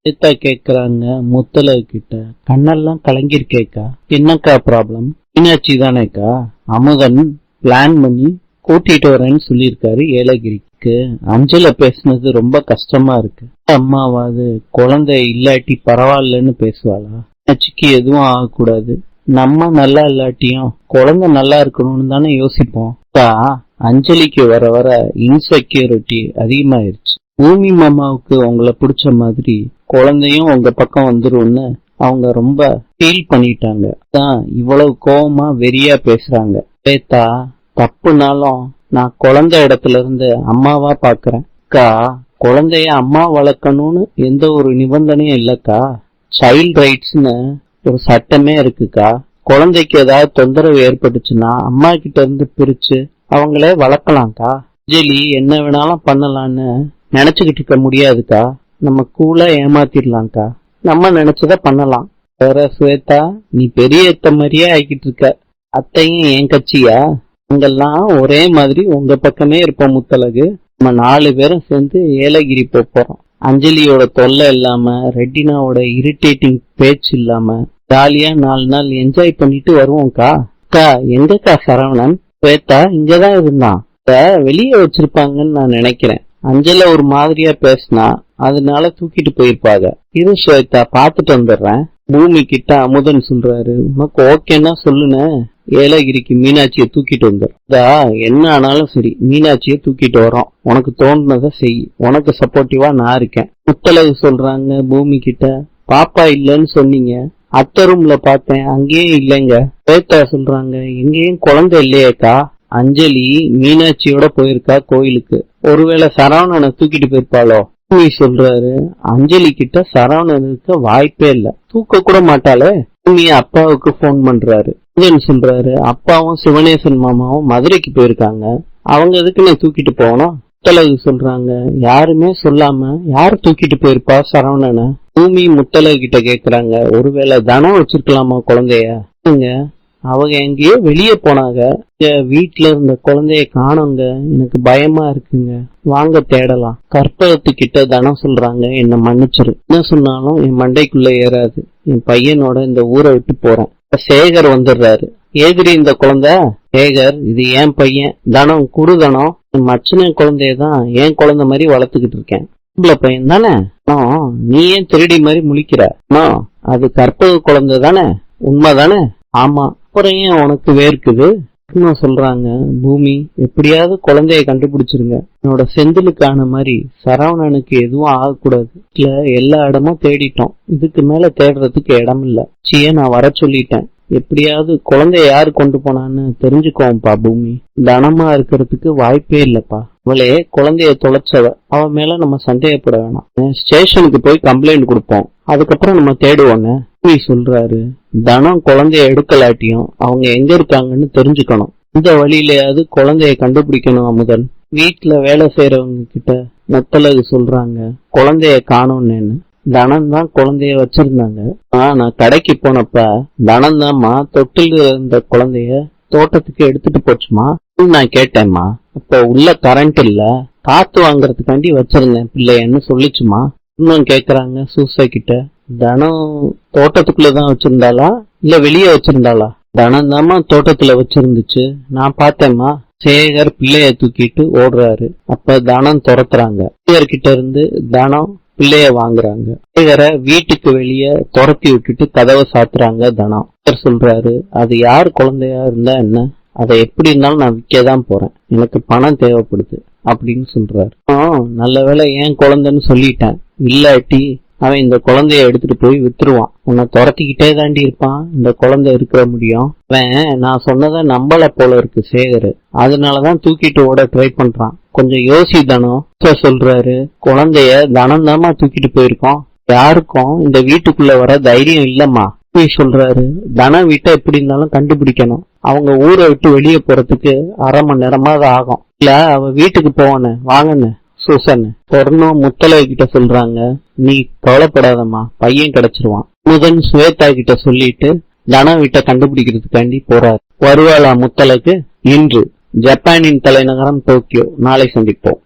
ஸ்வேதா கேக்குறாங்க முத்தலகு கிட்ட, கண்ணெல்லாம் கலங்கிருக்கேக்கா, என்னக்கா ப்ராப்ளம்? மீனாட்சி தானேக்கா அமுதன் பிளான் பண்ணி கூட்டிட்டு வரேன்னு சொல்லியிருக்காரு ஏலகிரிக்கு. அஞ்சல பேசுனது ரொம்ப கஷ்டமா இருக்கு. அம்மாவாது குழந்தை இல்லாட்டி பரவாயில்லன்னு பேசுவாளா? மீனாட்சிக்கு எதுவும் ஆகக்கூடாது, நம்ம நல்லா இல்லாட்டியும் குழந்தை நல்லா இருக்கணும்னு தானே யோசிப்போம். அஞ்சலிக்கு வர வர இன்செக்யூரிட்டி அதிகமாயிருச்சு. பூமி மாமாவுக்கு உங்களை பிடிச்ச மாதிரி குழந்தையும் உங்க பக்கம் வந்துரும்னு அவங்க ரொம்ப ஃபீல் பண்ணிட்டாங்க. தான் இவ்வளவு கோவமா வெறியா பேசுறாங்க. ஸ்வேதா, தப்புனாலும் நான் குழந்தை இடத்துல இருந்து அம்மாவா பாக்குறேன். அக்கா, குழந்தைய அம்மா வளர்க்கணும்னு எந்த ஒரு நிபந்தனையும் இல்லக்கா. சைல்ட் ரைட்ஸ்னு ஒரு சட்டமே இருக்குக்கா. குழந்தைக்கு ஏதாவது தொந்தரவு ஏற்பட்டுச்சுன்னா அம்மா கிட்ட இருந்து பிரிச்சு அவங்களே வளர்க்கலாம்க்கா. அஞ்சலி என்ன வேணாலும் பண்ணலான்னு நினைச்சுக்கிட்டு இருக்க முடியாதுக்கா. நம்ம கூலா ஏமாத்திடலாம்க்கா. நம்ம நினைச்சத பண்ணலாம். வேற ஸ்வேதா, நீ பெரிய அத்தை மாதிரியே ஆகிட்டு இருக்க. அத்தையும் என் கட்சியா? அங்கெல்லாம் ஒரே மாதிரி உங்க பக்கமே இருப்போம் முத்தலகு. நம்ம 4 பேரும் சேர்ந்து ஏலகிரி போறோம். அஞ்சலியோட தொல்லை இல்லாம, ரெட்டினாவோட இரிட்டேட்டிங் பேச்சு இல்லாம ஜாலியா 4 நாள் என்ஜாய் பண்ணிட்டு வருவோம்க்கா. அக்கா, எங்கக்கா சரவணன்? ஸ்வேதா இங்கதான் இருந்தான். வெளியே வச்சிருப்பாங்கன்னு நான் நினைக்கிறேன். அஞ்சல ஒரு மாதிரியா பேசினா அதனால தூக்கிட்டு போயிருப்பாங்க. இரு ஸ்வேதா, பாத்துட்டு வந்துடுறேன். பூமி கிட்ட அமுதன் சொல்றாரு, உனக்கு ஓகேன்னா சொல்லுன்னு ஏலகிரிக்கு மீனாட்சியை தூக்கிட்டு வந்துடும். என்ன ஆனாலும் சரி, மீனாட்சியை தூக்கிட்டு வரோம். உனக்கு தோணுனதை செய், உனக்கு சப்போர்ட்டிவா நான் இருக்கேன். முத்தலகு சொல்றாங்க பூமி கிட்ட, பாப்பா இல்லன்னு சொன்னீங்க, அத்தை ரூம்ல பார்த்தேன், அங்கேயும் இல்லைங்க. ஸ்வேதா சொல்றாங்க, எங்கேயும் குழந்தை இல்லையேக்கா. அஞ்சலி மீனாட்சியோட போயிருக்கா கோயிலுக்கு. ஒருவேளை சரவணனை தூக்கிட்டு போயிருப்பாளோ? பூமி சொல்றாரு, அஞ்சலி கிட்ட சரவணன் இருக்க வாய்ப்பே இல்ல, தூக்க கூட மாட்டாளே. பூமி அப்பாவுக்கு போன் பண்றாரு. சொல்றாரு, அப்பாவும் சிவனேசன் மாமாவும் மதுரைக்கு போயிருக்காங்க, அவங்க எதுக்கு நான் தூக்கிட்டு போகணும்? முத்தலகு சொல்றாங்க, யாருமே சொல்லாம யாரு தூக்கிட்டு போயிருப்பா சரவணனை? பூமி முத்தலகு கிட்ட கேக்குறாங்க, ஒருவேளை தனம் வச்சிருக்கலாமா குழந்தைய? அவங்க எங்கேயோ வெளியே போனாங்க, வீட்டுல இருந்த குழந்தைய காணோங்க, எனக்கு பயமா இருக்குங்க, வாங்க தேடலாம். கற்பகத்துக்கிட்ட தனம் சொல்றாங்க, என்ன மன்னிச்சிரு, என்ன சொன்னாலும் என் மண்டைக்குள்ள ஏறாது, என் பையனோட இந்த ஊரை விட்டு போறேன். சேகர் வந்துடுறாரு. ஏதிரி இந்த குழந்தை? சேகர், இது என் பையன் தனம், குடு தனம். என் மச்சன குழந்தையதான் என் குழந்தை மாதிரி வளர்த்துக்கிட்டு இருக்கேன். பையன் தானே? நீ ஏன் திருடி மாதிரி முழிக்கிற? அது கற்பக குழந்தை தானே? உண்மைதானே? ஆமா. அப்புறம் ஏன் உனக்கு வேர்க்குது? சொல்றாங்க, பூமி எப்படியாவது குழந்தைய கண்டுபிடிச்சிருங்க, என்னோட செந்திலுக்கான மாதிரி சரவணனுக்கு எதுவும் ஆகக்கூடாது. இல்ல எல்லா இடமும் தேடிட்டோம், இதுக்கு மேல தேடுறதுக்கு இடம் இல்ல. நான் வர சொல்லிட்டேன், எப்படியாவது குழந்தைய யாரு கொண்டு போனான்னு தெரிஞ்சுக்கோம்பா. பூமி தனமா இருக்கிறதுக்கு வாய்ப்பே இல்லப்பா. அவளே குழந்தைய தொலைச்சவ, அவ மேல நம்ம சந்தேகப்பட வேணாம். ஸ்டேஷனுக்கு போய் கம்ப்ளைண்ட் கொடுப்போம், அதுக்கப்புறம் நம்ம தேடுவோங்க. சொல்றாரு, தனம் குழந்தைய எடுக்கலாட்டியும் அவங்க எங்க இருக்காங்கன்னு தெரிஞ்சுக்கணும். இந்த வழியிலயாவது குழந்தைய கண்டுபிடிக்கணும். அமுதன் வீட்டுல வேலை செய்யறவங்க கிட்ட முத்தலகு சொல்றாங்க, குழந்தைய காணோன்னு. தனம் தான் குழந்தைய வச்சிருந்தாங்க. நான் கடைக்கு போனப்ப தனம் தான்மா தொட்டில் இருந்த குழந்தைய தோட்டத்துக்கு எடுத்துட்டு போச்சுமா. நான் கேட்டேம்மா, அப்ப உள்ள கரண்ட் இல்ல, காத்து வாங்கறதுக்காண்டி வச்சிருந்தேன் பிள்ளையன்னு சொல்லிச்சுமா. இன்னும் கேக்குறாங்க சூசை கிட்ட, தனம் தோட்டத்துக்குள்ளதான் வச்சிருந்தாளா இல்ல வெளியே வச்சிருந்தாளா? தனம் தாமா தோட்டத்துல வச்சிருந்துச்சு, நான் பார்த்தேம்மா. சேகர் பிள்ளைய தூக்கிட்டு ஓடுறாரு. அப்ப தனம் துரத்துறாங்க. சேகர்கிட்ட இருந்து தனம் பிள்ளைய வாங்குறாங்க. சேகரை வீட்டுக்கு வெளியே துரத்தி விட்டுட்டு கதவை சாத்துறாங்க. தனம் சொல்றாரு, அது யார் குழந்தையா இருந்தா என்ன, அதை எப்படி இருந்தாலும் நான் விற்கதான் போறேன், எனக்கு பணம் தேவைப்படுது அப்படின்னு சொல்றாரு. நல்ல வேலை ஏன் குழந்தைன்னு சொல்லிட்டேன், இல்லாட்டி அவன் இந்த குழந்தைய எடுத்துட்டு போய் வித்துருவான். உன்னை துரத்திக்கிட்டே தாண்டி இருப்பான், இந்த குழந்தை இருக்கிற முடியும். அவன் நான் சொன்னதை நம்பல போல இருக்கு சேகர், அதனாலதான் தூக்கிட்டு ஓட ட்ரை பண்றான். கொஞ்சம் யோசிதானோ சொல்றாரு, குழந்தைய தனம் தாமா தூக்கிட்டு போயிருக்கோம், யாருக்கும் இந்த வீட்டுக்குள்ள வர தைரியம் இல்லம்மா. சொல்றாரு, தனம் வீட்டை எப்படி இருந்தாலும் கண்டுபிடிக்கணும், அவங்க ஊரை விட்டு வெளியே போறதுக்கு 1/2 மணி நேரமாவது ஆகும். இல்ல அவ வீட்டுக்கு போவானு வாங்கன்னு சூசன் பொருணும் முத்தலகு கிட்ட சொல்றாங்க, நீ கவலைப்படாதம்மா, பையன் கிடைச்சிருவான். முதன் ஸ்வேதா கிட்ட சொல்லிட்டு தன வீட்டை கண்டுபிடிக்கிறதுக்காண்டி போறாரு. வருவாளா முத்தலகு? இன்று. ஜப்பானின் தலைநகரம் டோக்கியோ. நாளை சந்திப்போம்.